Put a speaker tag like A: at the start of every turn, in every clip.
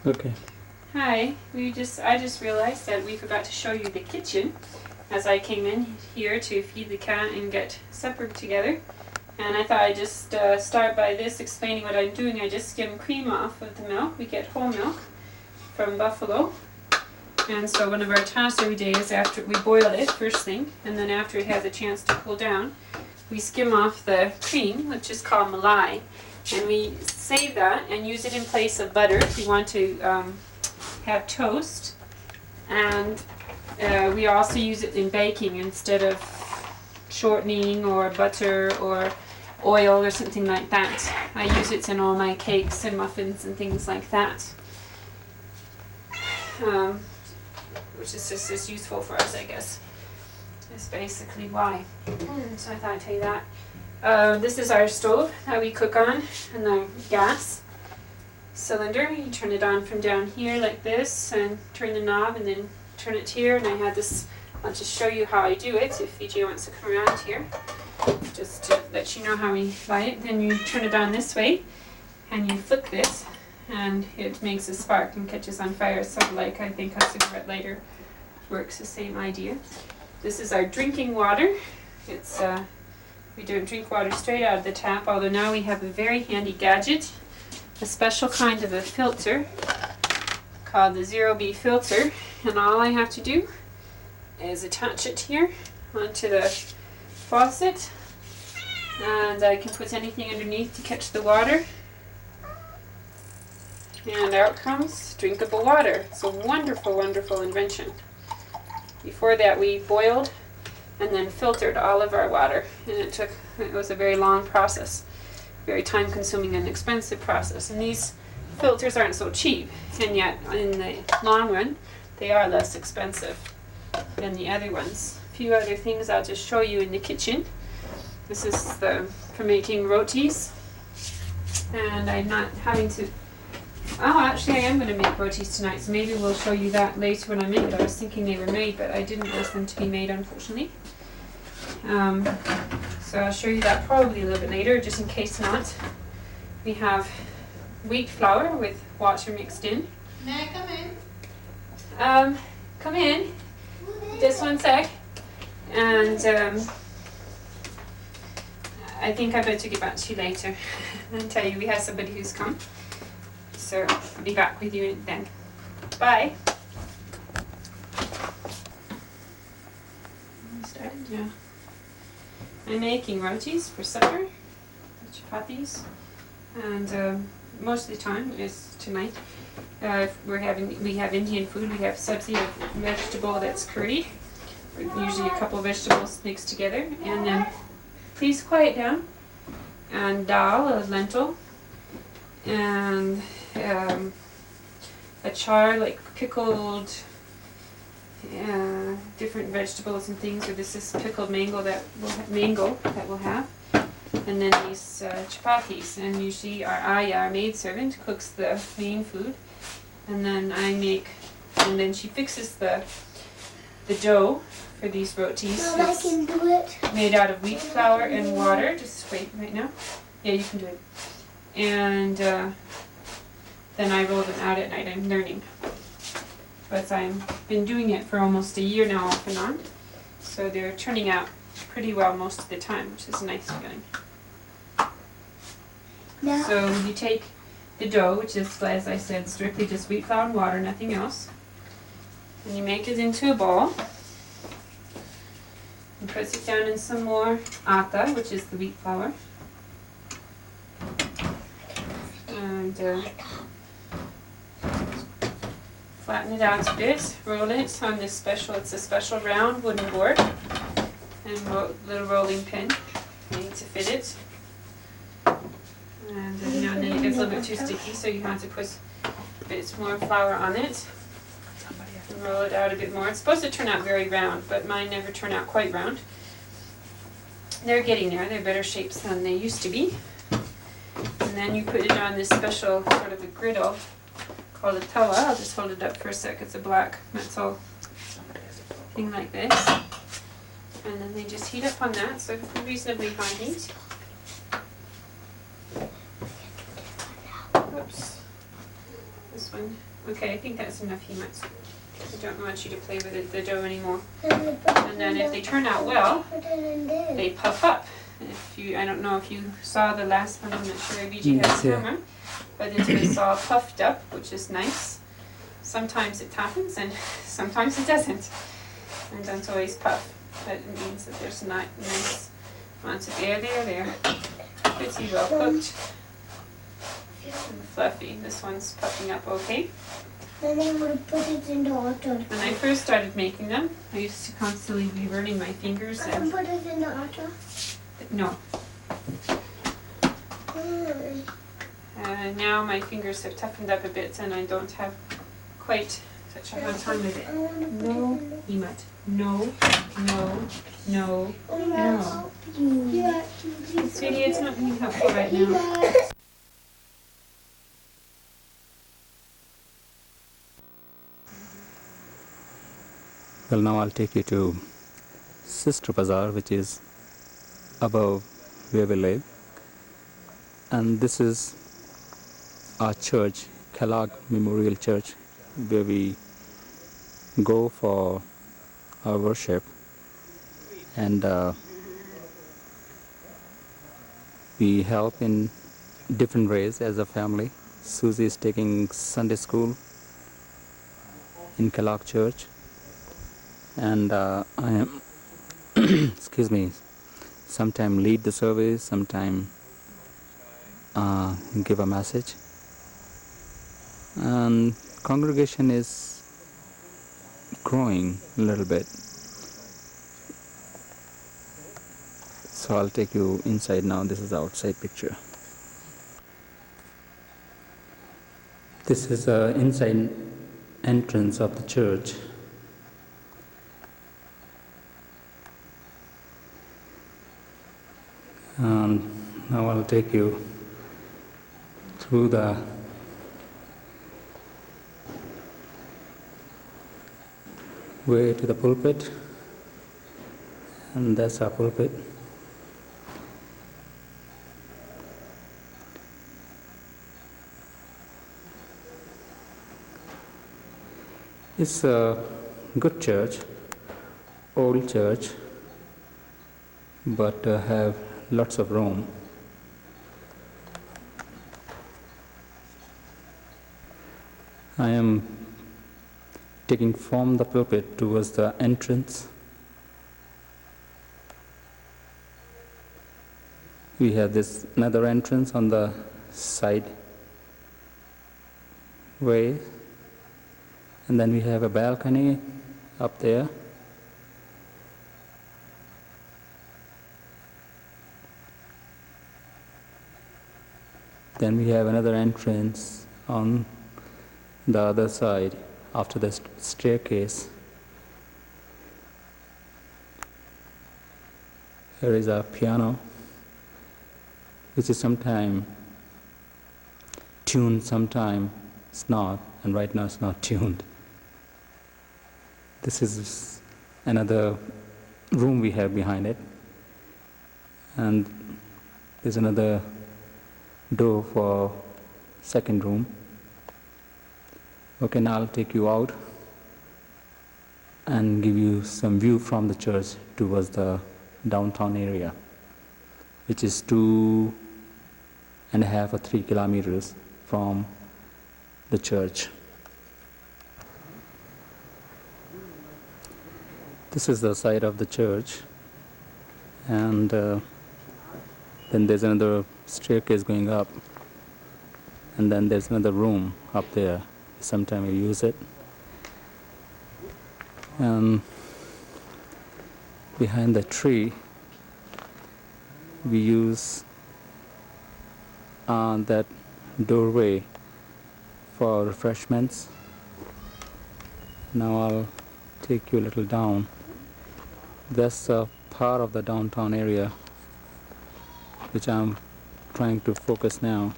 A: Okay.
B: Hi, I just realized that we forgot to show you the kitchen as I came in here to feed the cat and get supper together. And I thought I'd just start by this explaining what I'm doing. I just skim cream off of the milk. We get whole milk from buffalo. And so one of our tasks every day is after we boil it first thing, and then after it has a chance to cool down, we skim off the cream, which is called malai, and we save that and use it in place of butter if we want to have toast. And we also use it in baking instead of shortening or butter or oil or something like that. I use it in all my cakes and muffins and things like that. Which is just as useful for us, I guess. That's basically why. So I thought I'd tell you that. This is our stove that we cook on, and the gas cylinder. You turn it on from down here like this, and turn the knob, and then turn it here. And I had this. I'll just show you how I do it. If VJ wants to come around here, just to let you know how we light it. Then you turn it on this way, and you flick this, and it makes a spark and catches on fire. So like I think a cigarette lighter works, the same idea. This is our drinking water. It's we don't drink water straight out of the tap, although now we have a very handy gadget, a special kind of a filter called the 0B filter, and all I have to do is attach it here onto the faucet, and I can put anything underneath to catch the water. And out comes drinkable water. It's a wonderful, wonderful invention. Before that we boiled and then filtered all of our water. And it was a very long process. Very time consuming and expensive process. And these filters aren't so cheap. And yet in the long run they are less expensive than the other ones. A few other things I'll just show you in the kitchen. This is for making rotis. And I'm not having to. Oh, actually I am going to make rotis tonight, so maybe we'll show you that later when I make it. I was thinking they were made, but I didn't ask them to be made, unfortunately. So I'll show you that probably a little bit later, just in case not. We have wheat flour with water mixed in.
C: May I come in?
B: Come in. Just one sec. And I think I better get back to you later and tell you we have somebody who's come. So I'll be back with you then. Bye. Started, yeah. I'm making rotis for supper, chapatis, and most of the time is tonight. We have Indian food. We have sabzi, a vegetable that's curried, usually a couple of vegetables mixed together, and then please quiet down. And dal, a lentil, and a char, like pickled different vegetables and things. Or this is pickled mango that we'll have, and then these chapatis. And usually our maidservant cooks the main food, and then and then she fixes the dough for these rotis.
C: Mom, I can do it.
B: Made out of wheat flour and water. Just wait right now. Yeah, you can do it. And then I roll them out at night. I'm learning. But I've been doing it for almost a year now, off and on. So they're turning out pretty well most of the time, which is a nice feeling.
C: Now.
B: So you take the dough, which is, as I said, strictly just wheat flour and water, nothing else. And you make it into a ball. And press it down in some more atta, which is the wheat flour. And flatten it out a bit, roll it on this it's a special round wooden board, and little rolling pin made to fit it. And now and then it gets a little bit too sticky, so you have to put a bit more flour on it. And roll it out a bit more. It's supposed to turn out very round, but mine never turn out quite round. They're getting there. They're better shapes than they used to be. And then you put it on this special sort of a griddle called a tawa. I'll just hold it up for a sec. It's a black metal thing like this. And then they just heat up on that, so reasonably high heat. Oops. This one. Okay, I think that's enough hemat. I don't want you to play with the dough anymore.
C: And
B: then if they turn out well,
C: put it in there.
B: They puff up. I don't know if you saw the last one. I'm not sure BG has a camera, but it was all puffed up, which is nice. Sometimes it happens and sometimes it doesn't, and don't always puff. But it means that there's not nice amounts of air there. Pretty well cooked and fluffy. This one's puffing up okay.
C: Then I'm going to put it in the water.
B: When I first started making them, I used to constantly be burning my fingers.
C: I can put it in the water.
B: No.
C: Mm.
B: Now my fingers have toughened up a bit and I don't have quite such a hard time with it.
C: I want to put
B: No,
C: it in the
B: Emat. No, no, no, no.
C: Yeah.
B: Sweetie, it's not being helpful right now.
A: Well, now I'll take you to Sister Bazaar, which is above where we live. And this is our church, Kellogg Memorial Church, where we go for our worship. And we help in different ways as a family. Susie is taking Sunday school in Kellogg Church. And I am, excuse me, sometime lead the service, sometime give a message. And congregation is growing a little bit. So I'll take you inside now. This is the outside picture. This is the inside entrance of the church. Now I'll take you through the way to the pulpit, and that's our pulpit. It's a good church, old church, but have lots of room. I am taking from the pulpit towards the entrance. We have this another entrance on the side way, and then we have a balcony up there. Then we have another entrance on the other side after the staircase. Here is a piano, which is sometime tuned, sometime it's not, and right now it's not tuned. This is another room we have behind it, and there's another door for second room. Okay, now I'll take you out and give you some view from the church towards the downtown area, which is 2.5 or 3 kilometers from the church. This is the side of the church, and then there's another staircase going up, and then there's another room up there. Sometimes we use it. Behind the tree, we use that doorway for refreshments. Now I'll take you a little down. That's a part of the downtown area which I'm trying to focus now.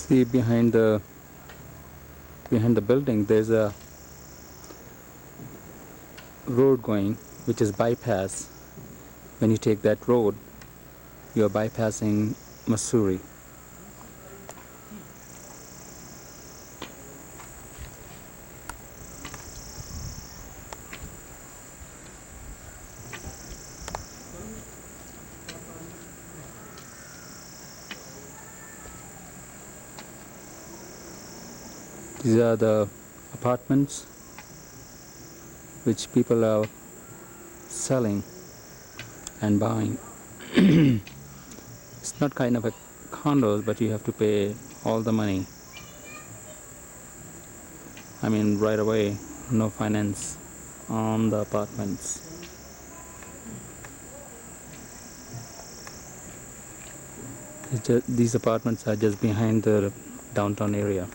A: See, behind the building there's a road going, which is bypass. When you take that road, you are bypassing Mussoorie. These are the apartments which people are selling and buying. It's not kind of a condos, but you have to pay all the money. I mean, right away, no finance on the apartments. These apartments are just behind the downtown area.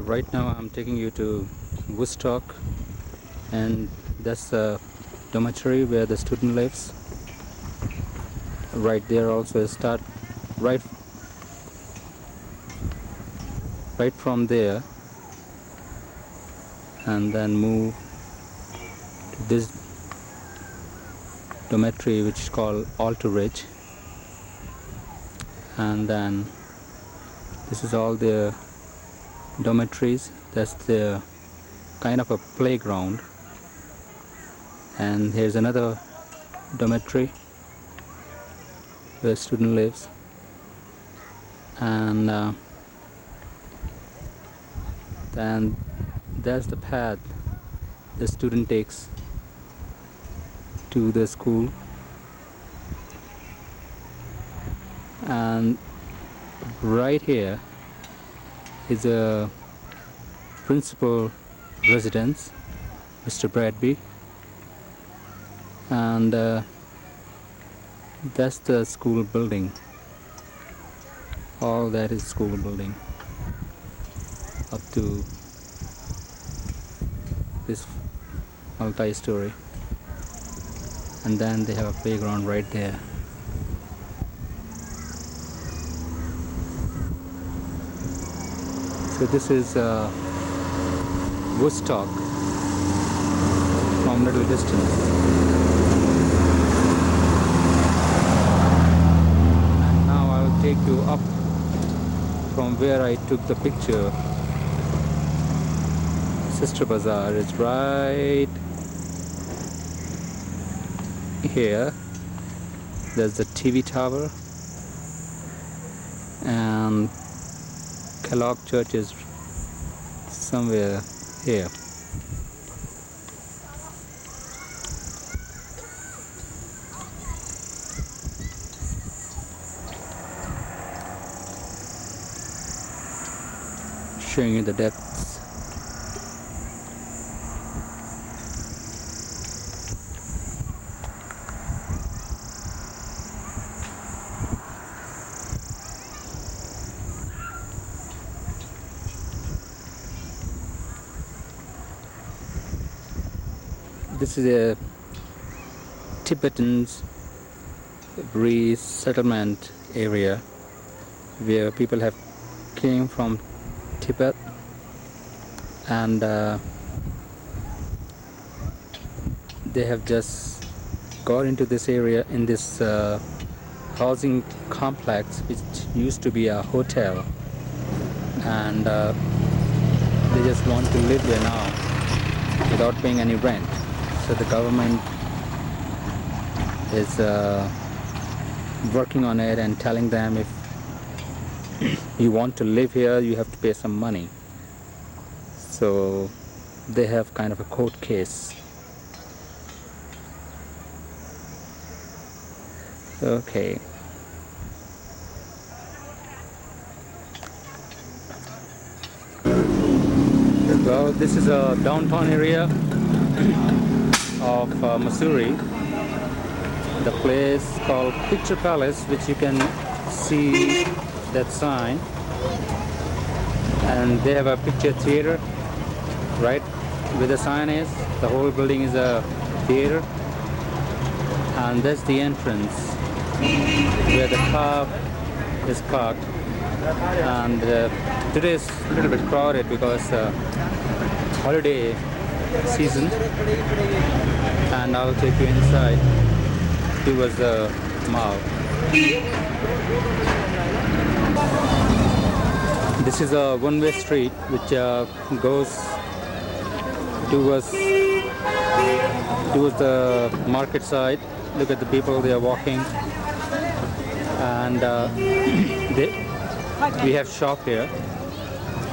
A: Right now I'm taking you to Woodstock, and that's the dormitory where the student lives. Right there also start right from there, and then move to this dormitory which is called Alter Ridge, and then this is all the dormitories. That's the kind of a playground, and here's another dormitory where student lives, and then that's the path the student takes to the school. And right here is a principal residence, Mr. Bradby, and that's the school building. All that is school building up to this multi-story, and then they have a playground right there. So this is Woodstock from little distance. And now I will take you up from where I took the picture. Sister Bazaar is right here. There's the TV tower, and Kellogg Church is somewhere here. Showing you the depths. This is a Tibetan resettlement area where people have came from Tibet, and they have just got into this area in this housing complex which used to be a hotel, and they just want to live there now without paying any rent. So the government is working on it and telling them, if you want to live here, you have to pay some money. So they have kind of a court case. Okay. Well, this is a downtown area of Mussoorie. The place called Picture Palace, which you can see that sign, and they have a picture theater right where the sign is. The whole building is a theater, and that's the entrance where the car is parked. And today is a little bit crowded because holiday season, and I'll take you inside towards the mall. This is a one-way street which goes towards the market side. Look at the people, they are walking, and we have shop here,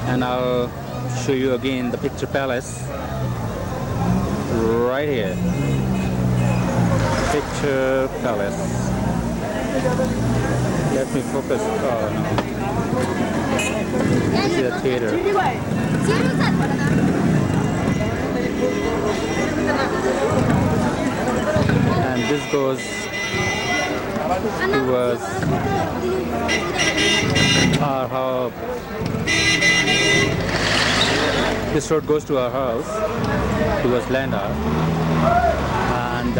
A: and I'll show you again the picture palace right here. Picture palace. Let me focus. Oh no. This is a theater. And this goes towards our house. This road goes to our house, towards Landa, and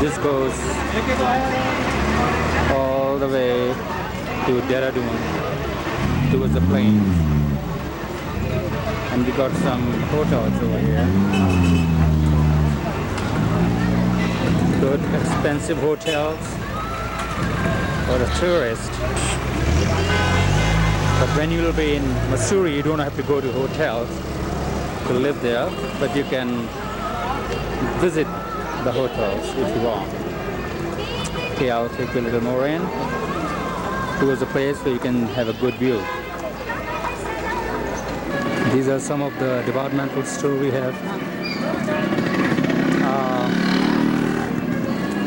A: this goes all the way to Dehradun, towards the plains. And we got some hotels over here. Good, expensive hotels for a tourist. But when you will be in Mussoorie, you don't have to go to hotels to live there, but you can visit the hotels if you want. Okay, I'll take you a little more in towards the place where you can have a good view. These are some of the departmental stores we have.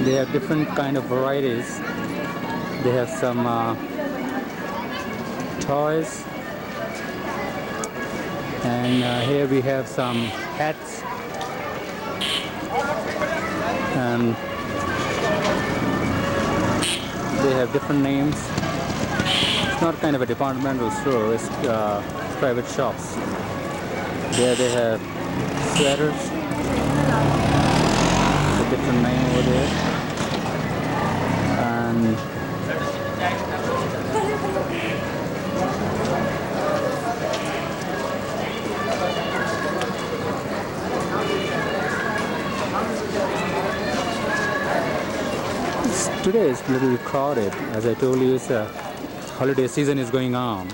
A: They have different kind of varieties. They have some toys, and here we have some hats, and they have different names. It's not kind of a departmental store, it's private shops. There they have sweaters, a different name over there, and today is a little crowded. As I told you, it's a holiday season is going on.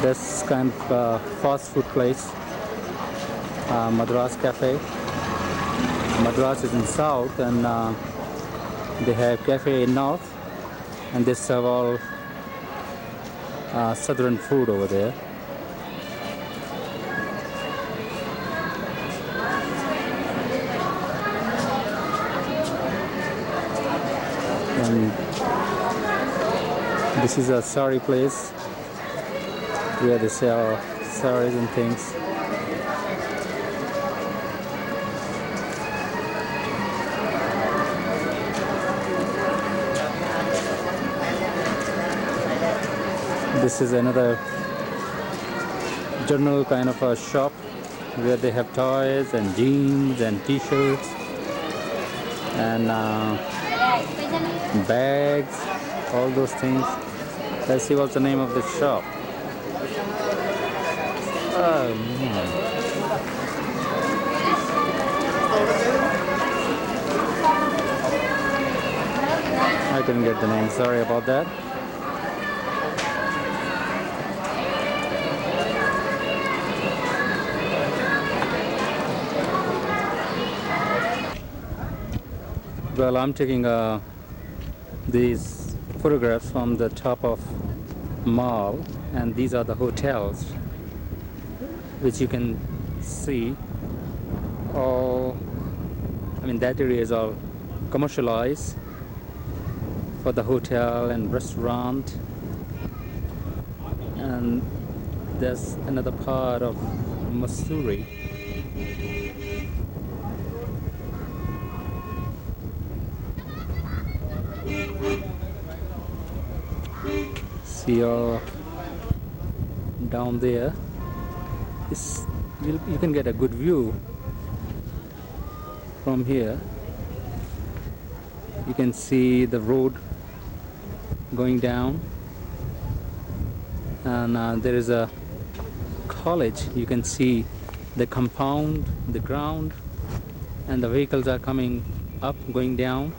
A: This kind of fast food place, Madras Cafe. Madras is in south, and they have cafe in north, and they serve all southern food over there. And this is a sari place where they sell saris and things. This is another general kind of a shop where they have toys and jeans and t-shirts and bags, all those things. Let's see what's the name of the shop. Oh, man. I couldn't get the name, sorry about that. Well, I'm taking these photographs from the top of mall, and these are the hotels which you can see. All, I mean, that area is all commercialized for the hotel and restaurant, And there's another part of Mussoorie. See down there. You can get a good view from here. You can see the road going down, and there is a college. You can see the compound, the ground, and the vehicles are coming up, going down.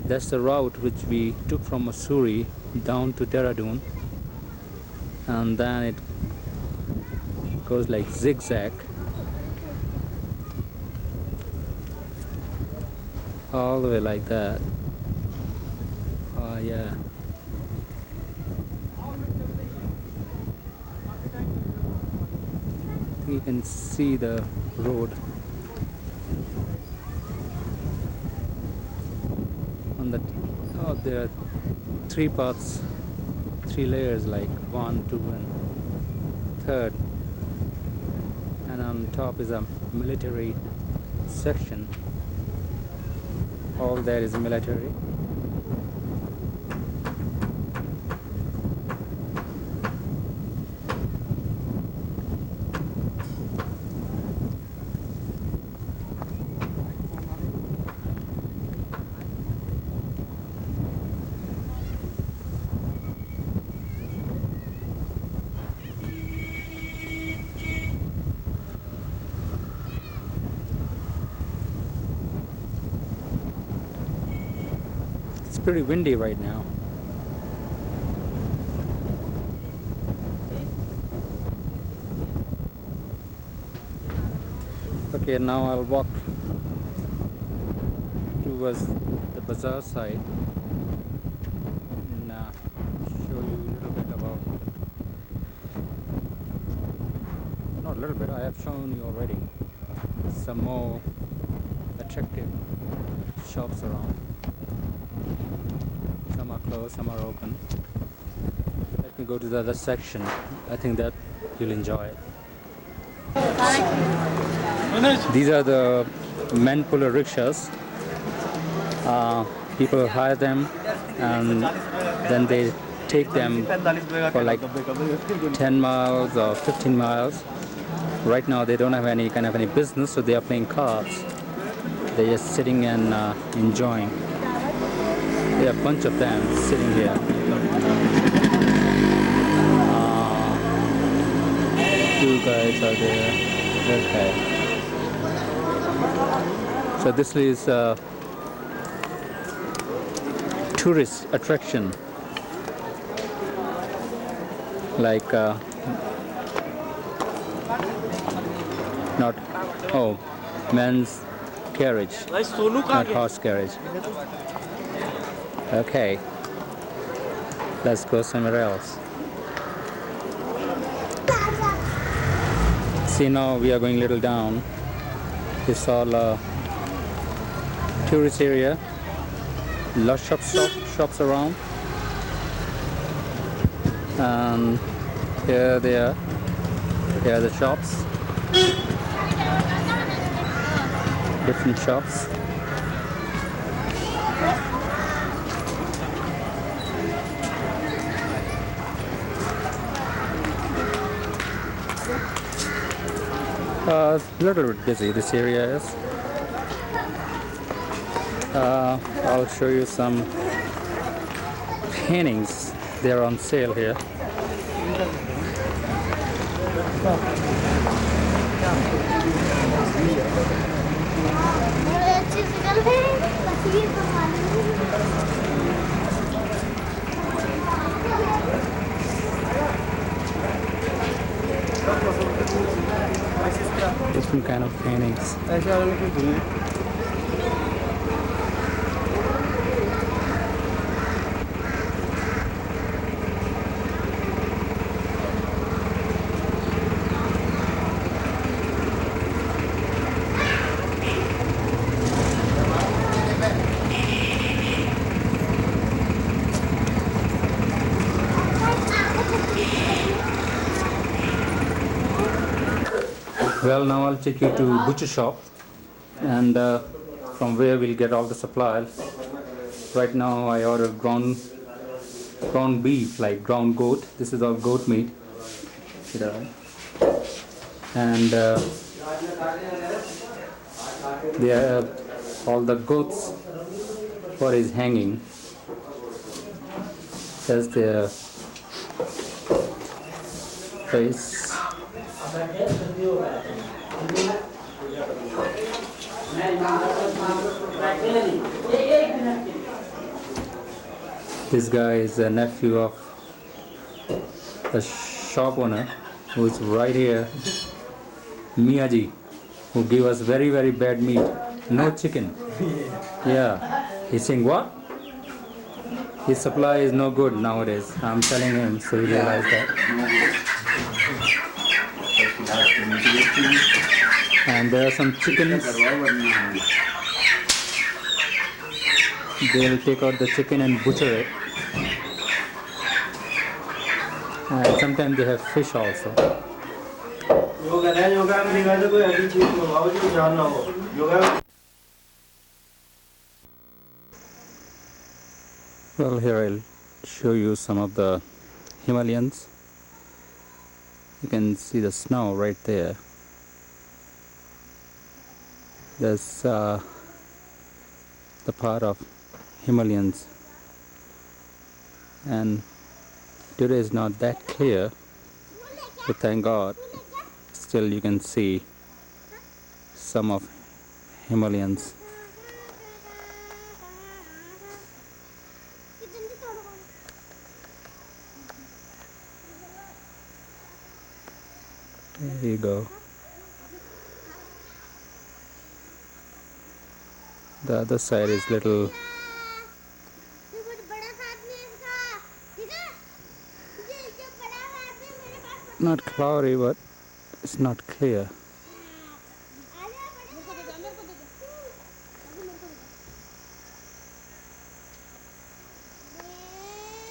A: That's the route which we took from Mussoorie down to Dehradun, and then it goes like zigzag all the way like that. Oh yeah. You can see the road on the there are three parts, three layers, like 1, 2 and third, and on top is a military section. All there is military. It's pretty windy right now. Okay, now I'll walk towards the bazaar side and show you a little bit about, not a little bit, I have shown you already some more attractive shops around. Some are closed, some are open. Let me go to the other section. I think that you'll enjoy it. These are the men puller rickshaws. People hire them and then they take them for like 10 miles or 15 miles. Right now they don't have any business, so they are playing cards. They're just sitting and enjoying. There are a bunch of them sitting here. Two guys are there. Okay. So this is a tourist attraction. Like men's carriage, not horse carriage. Okay, let's go somewhere else. See, now we are going a little down. It's all tourist area. Lots of shops around. And here they are. Here are the shops. Different shops. A little bit busy this area is. I'll show you some paintings. They're on sale here. Different kind of paintings. Well, now I'll take you to butcher shop, and from where we'll get all the supplies. Right now I ordered ground beef, like ground goat. This is all goat meat. And they have all the goats for his hanging. That's their face. This guy is a nephew of the shop owner who's right here, Miyaji, who gave us very, very bad meat. No chicken. Yeah. He's saying what? His supply is no good nowadays. I'm telling him, so he realized that. And there are some chickens. They'll take out the chicken and butcher it. And sometimes they have fish also. Well, here I'll show you some of the Himalayans. You can see the snow right there. That's the part of Himalayans, and today is not that clear, but thank God still you can see some of Himalayans. There you go. The other side is little not cloudy, but it's not clear.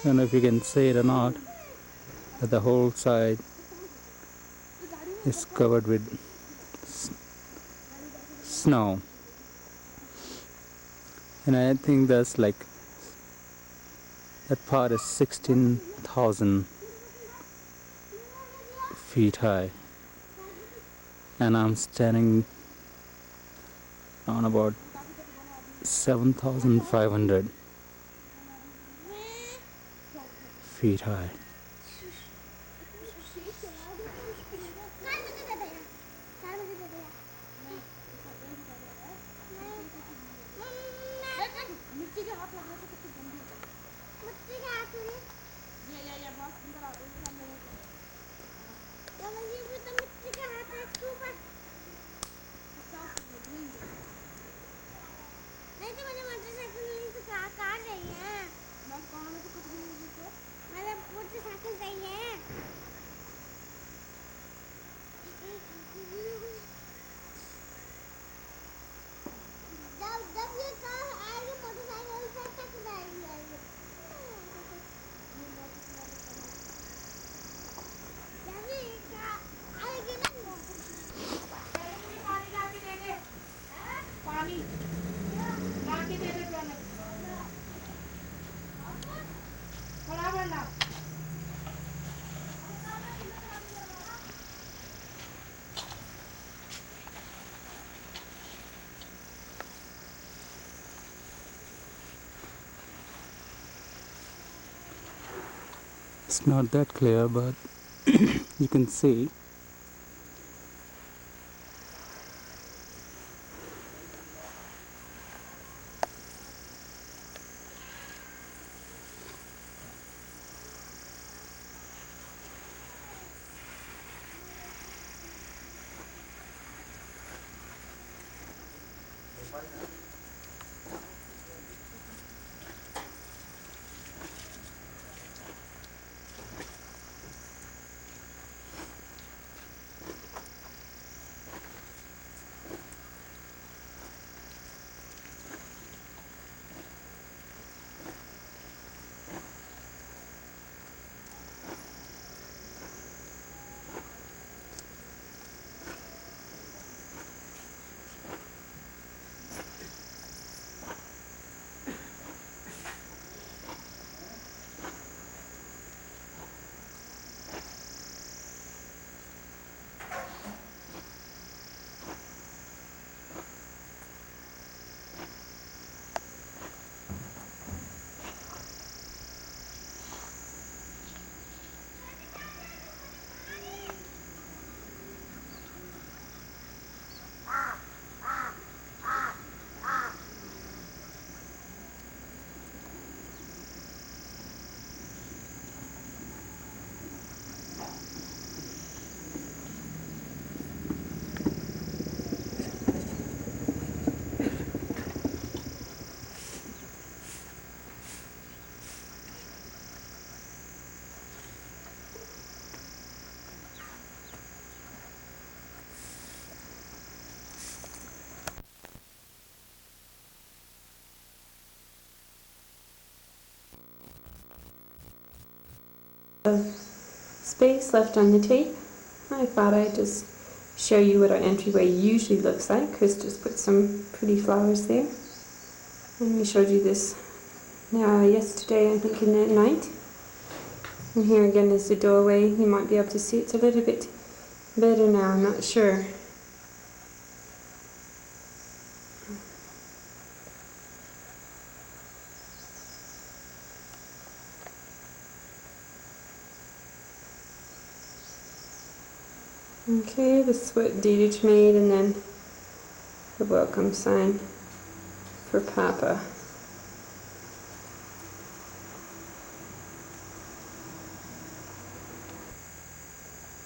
A: I don't know if you can see it or not, but the whole side is covered with snow. And I think that's like, that part is 16,000 feet high, and I'm standing on about 7,500 feet high. It's not that clear, but you can see.
B: Space left on the tape. I thought I'd just show you what our entryway usually looks like. Chris just put some pretty flowers there. And we showed you this yesterday, I think, in the night. And here again is the doorway. You might be able to see it's a little bit better now, I'm not sure. Okay, this is what Dietrich made, and then the welcome sign for Papa.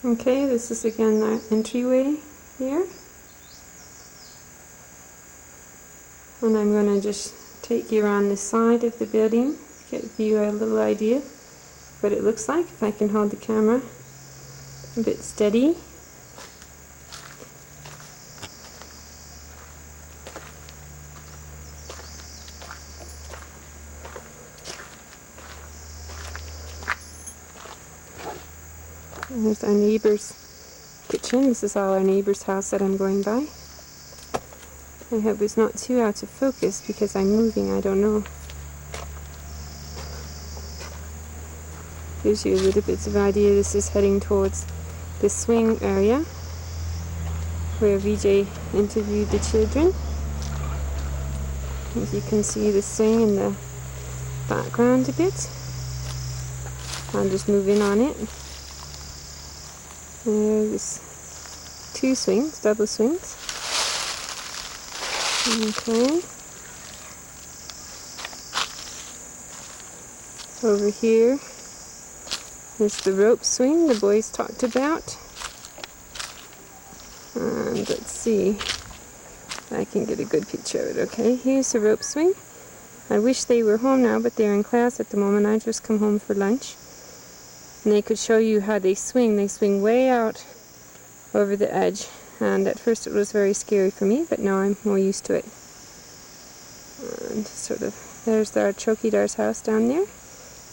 B: Okay, this is again our entryway here. And I'm going to just take you around the side of the building, give you a little idea what it looks like, if I can hold the camera a bit steady. And here's our neighbor's kitchen. This is all our neighbor's house that I'm going by. I hope it's not too out of focus because I'm moving, I don't know. Gives you a little bit of an idea. This is heading towards the swing area where VJ interviewed the children. As you can see the swing in the background a bit. I'll just move in on it. There's two swings, double swings. Okay. Over here is the rope swing the boys talked about. And let's see if I can get a good picture of it. Okay, here's the rope swing. I wish they were home now, but they're in class at the moment. I just come home for lunch. And they could show you how they swing. They swing way out over the edge. And at first it was very scary for me, but now I'm more used to it. And sort of, there's our Chokidar's house down there.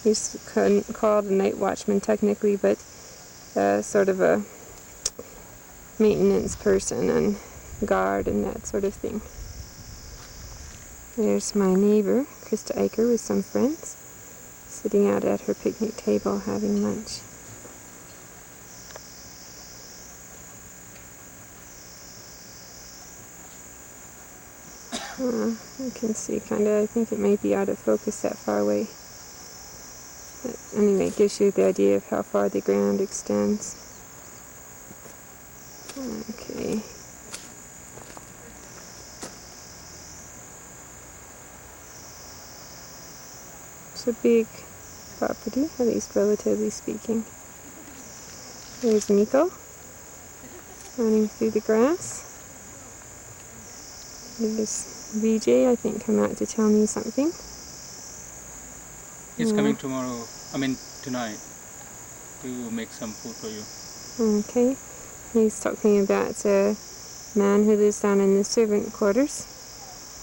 B: He's called a night watchman technically, but sort of a maintenance person and guard and that sort of thing. There's my neighbor, Krista Eicher, with some friends, sitting out at her picnic table having lunch. You can see kind of, I think it may be out of focus that far away. But anyway, it gives you the idea of how far the ground extends. Okay. It's a big property, at least relatively speaking. There's Nico running through the grass. There's VJ, I think, come out to tell me something.
A: He's coming tomorrow, tonight, to make some food for you.
B: Okay. He's talking about a man who lives down in the servant quarters.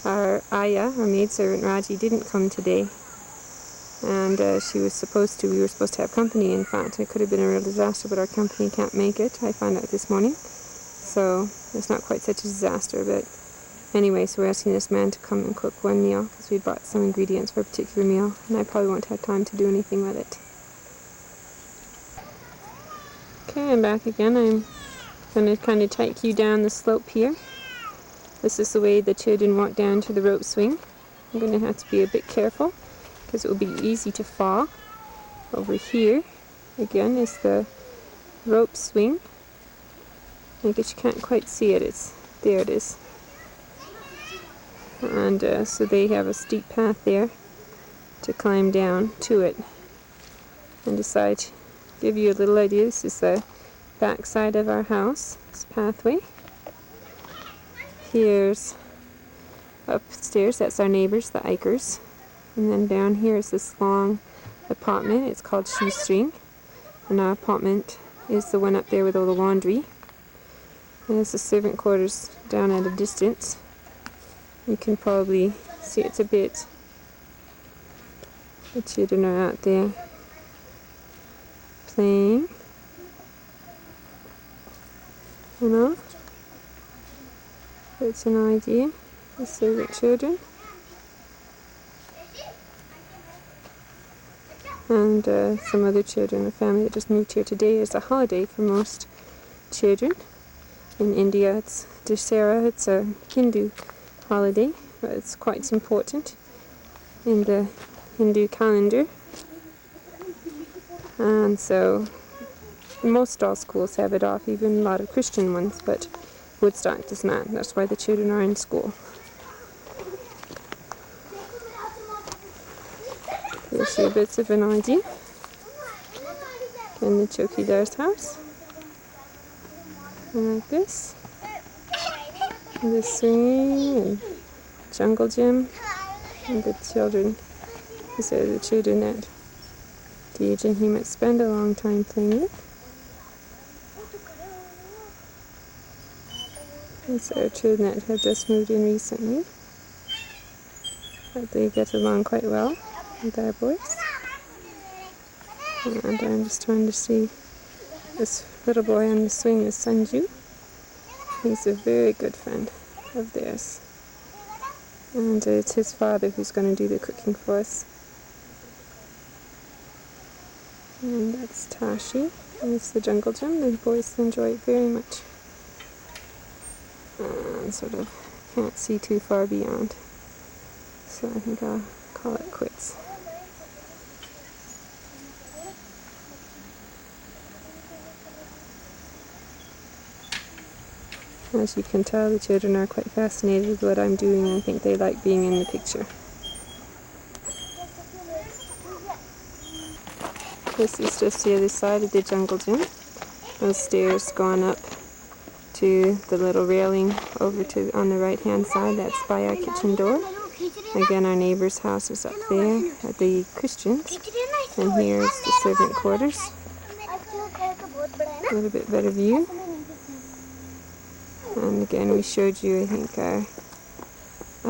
B: Our Aya, our maidservant Raji, didn't come today. And we were supposed to have company, in fact. It could have been a real disaster, but our company can't make it, I found out this morning. So it's not quite such a disaster, but anyway, so we're asking this man to come and cook one meal, because we bought some ingredients for a particular meal, and I probably won't have time to do anything with it. Okay, I'm back again. I'm going to kind of take you down the slope here. This is the way the children walk down to the rope swing. I'm going to have to be a bit careful, because it will be easy to fall. Over here, again, is the rope swing. I guess you can't quite see it. There it is. And so they have a steep path there to climb down to it. And decide to give you a little idea. This is the back side of our house, this pathway. Here's upstairs, that's our neighbors, the Eichers. And then down here is this long apartment. It's called Shoestring. And our apartment is the one up there with all the laundry. And there's the servant quarters down at a distance. You can probably see it's a bit, the children are out there. playing. You know? It's an idea. The servant children. And some other children, a family that just moved here today. Is a holiday for most children. In India, it's Dussehra. It's a Hindu holiday, but it's quite important in the Hindu calendar. And so most all schools have it off, even a lot of Christian ones, but Woodstock does not. That's why the children are in school. You'll see bits of an idea in the Chowkidar's house. And like this. And the swing and jungle gym. And the children. These are the children that Deej and he might spend a long time playing with. These are children that have just moved in recently. But they get along quite well with our boys. And I'm just trying to see this little boy on the swing is Sanju. He's a very good friend of theirs. And it's his father who's going to do the cooking for us. And that's Tashi. It's the jungle gym. The boys enjoy it very much. And sort of can't see too far beyond. So I think I'll call it quits. As you can tell, the children are quite fascinated with what I'm doing. I think they like being in the picture. This is just the other side of the jungle gym. Those stairs going up to the little railing over to on the right hand side. That's by our kitchen door. Again, our neighbor's house is up there at the Christians. And here's the servant quarters. A little bit better view. And again, we showed you, I think, our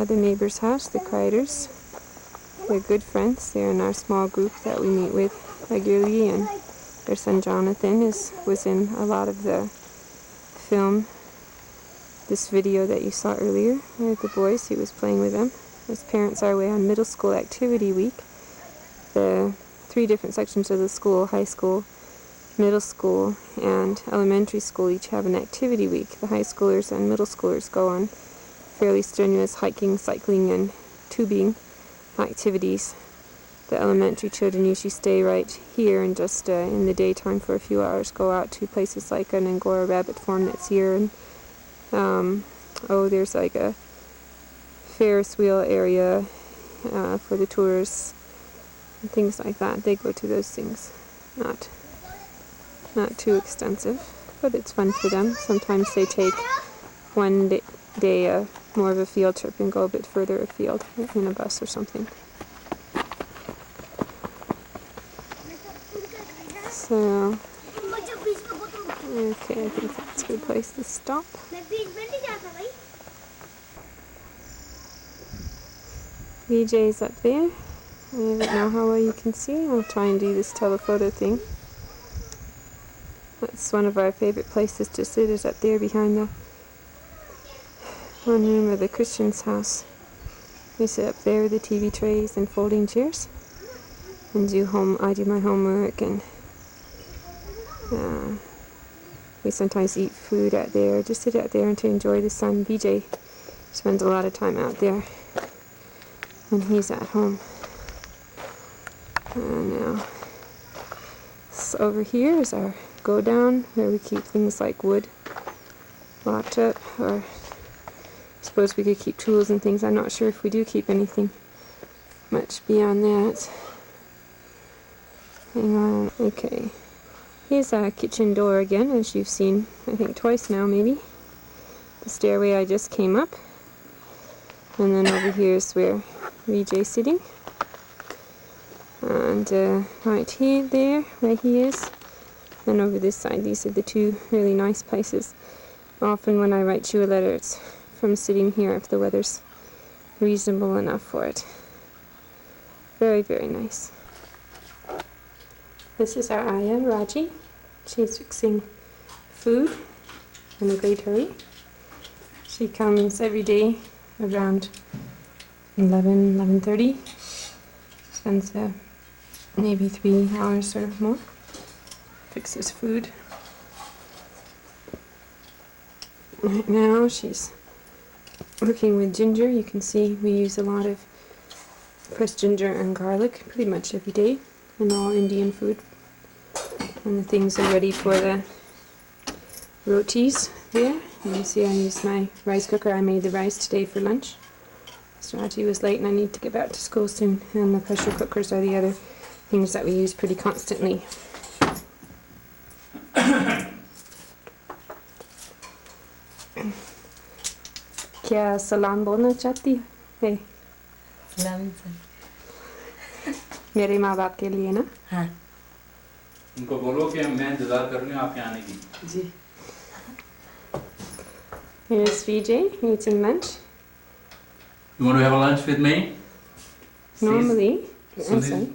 B: other neighbor's house, the Kreiders. They're good friends. They're in our small group that we meet with regularly, and their son Jonathan was in a lot of the film, this video that you saw earlier with the boys. He was playing with them. His parents are away on middle school activity week. The 3 different sections of the school, high school, middle school, and elementary school, each have an activity week. The high schoolers and middle schoolers go on fairly strenuous hiking, cycling, and tubing activities. The elementary children usually stay right here and just in the daytime for a few hours go out to places like an Angora rabbit farm that's here, and there's like a Ferris wheel area for the tourists and things like that. They go to those things. Not too extensive, but it's fun for them. Sometimes they take one day more of a field trip and go a bit further afield in a bus or something. So, okay, I think that's a good place to stop. VJ's up there. I don't know how well you can see. I'll try and do this telephoto thing. That's one of our favorite places to sit, is up there behind the one room of the Christian's house. We sit up there with the TV trays and folding chairs and I do my homework, and we sometimes eat food out there, just sit out there and to enjoy the sun. BJ spends a lot of time out there when he's at home. And now, so over here is our go down where we keep things like wood locked up, or I suppose we could keep tools and things. I'm not sure if we do keep anything much beyond that. Hang on. Okay. Here's our kitchen door again, as you've seen, I think twice now maybe. The stairway I just came up. And then over here is where VJ's sitting. And right here, there, where he is. And over this side, these are the 2 really nice places. Often when I write you a letter, it's from sitting here if the weather's reasonable enough for it. Very, very nice. This is our Aya, Raji. She's fixing food in a great hurry. She comes every day around 11:30. Spends maybe 3 hours or more. Fixes food. Right now she's working with ginger. You can see we use a lot of pressed ginger and garlic pretty much every day in all Indian food. And the things are ready for the rotis there. And you see I used my rice cooker. I made the rice today for lunch. Raji was late and I need to get back to school soon, and the pressure cookers are the other things that we use pretty constantly. क्या सलाम बोलना चाहती है?
D: सलाम
B: मेरे माँ बाप के लिए ना?
D: हाँ
A: उनको बोलो कि मैं इंतजार कर रही हूँ आपके आने की।
D: जी।
B: Here's VJ eating lunch.
A: You want to have a lunch with me?
B: Normally, I'm
A: Susie-
B: sorry.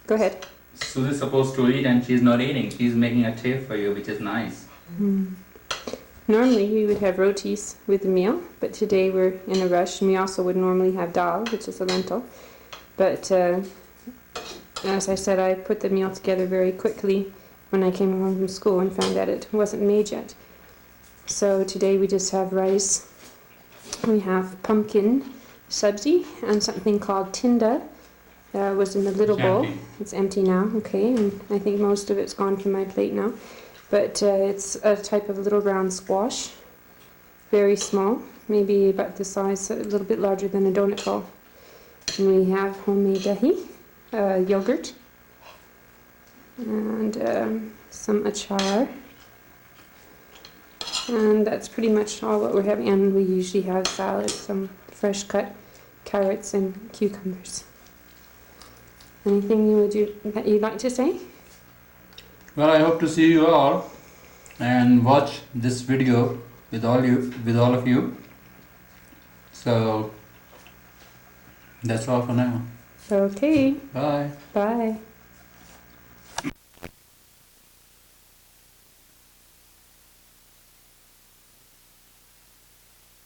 B: Go ahead.
A: Susie's supposed to eat and she's not eating. She's making a tea for you, which is nice.
B: Normally we would have rotis with the meal, but today we're in a rush, and we also would normally have dal, which is a lentil. But as I said, I put the meal together very quickly when I came home from school and found that it wasn't made yet. So today we just have rice. We have pumpkin sabzi and something called tinda. Was in the little
A: It's
B: bowl.
A: empty.
B: It's empty now, okay, and I think most of it's gone from my plate now. But it's a type of little round squash, very small, maybe about the size, a little bit larger than a donut ball. And we have homemade dahi, yogurt, and some achar. And that's pretty much all what we're having. And we usually have salad, some fresh cut carrots and cucumbers. Anything that you'd like to say?
A: Well, I hope to see you all and watch this video with all of you. So that's all for now.
B: Okay,
A: Bye.
B: bye.